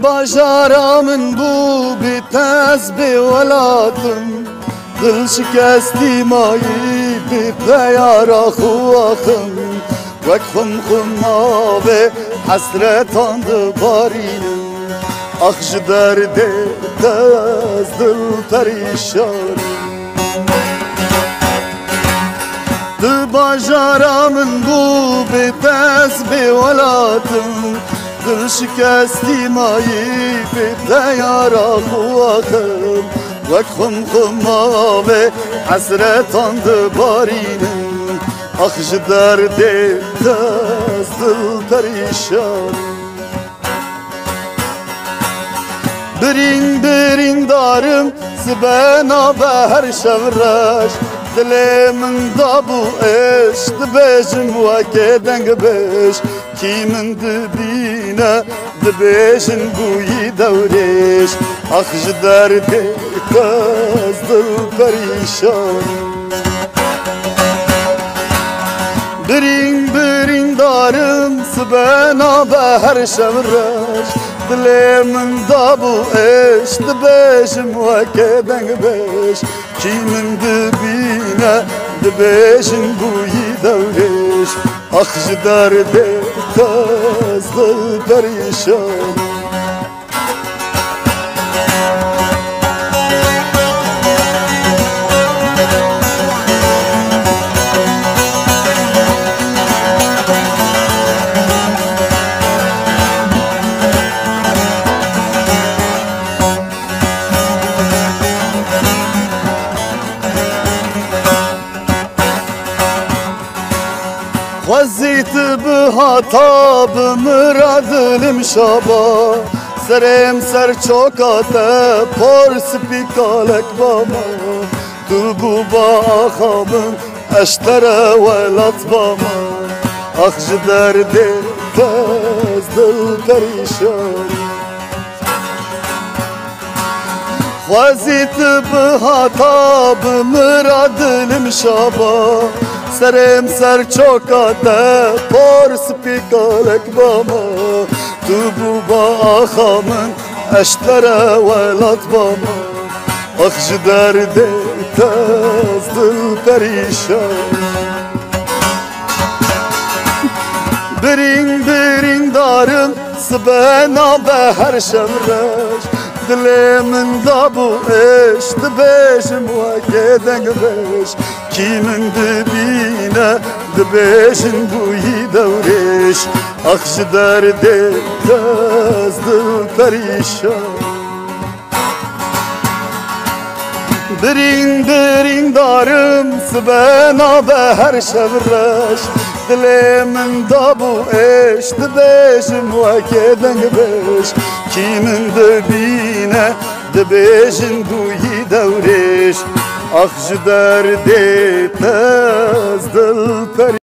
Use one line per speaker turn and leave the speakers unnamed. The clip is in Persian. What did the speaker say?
بجارا من بو بتاز بولادم دل شکستی مایی بپیارا خواخم وک خم خماوه حسرتان دبارینم اخش درده تاز دل پریشانم دل بجارا من بو بتاز بولادم دل شکستی مایی بپیارا خواخم وک خم خماوه حسرتان دبارینم اخش درده تاز دل پریشانم برین برین دارم سبنا به هر شورش دل من دابو اش دبیجم وکه دنگ بیش کی من دبینه دبیجن بوی دورش اخش درده تاز دل پریشانم برین برین دارم سبنا به هر شورش دل من دابو اش دبیجم وکه دنگ بیش کی من دبینه دبیجن بوی دورش اخش درده تاز دل پریشانم خزيت بهاتا بمراد المشابا سرم سر چوكاتا پرس بيكالك باما دبو با آخامن اشتر ولات باما اخش درده تاز دل پریشان خزيت بهاتا بمراد المشابا سرم سر چوکاته پرس پیکالک باما تو بو با آخامن اشتر ولات باما اخش درده تاز دل پریشان برین برین دارم سبنا به هر شمرش دل من دابو اش دبیجم وکه دنگ بیش کی من دبینه دبیجن بوی دورش اخش درده تاز دل پریشان برین برین دارم سبنا به هر شورش دل من دابو اش دبیجم وکه دنگ بیش کی من دبینه دبیجن بوی دورش اخش درده تاز دل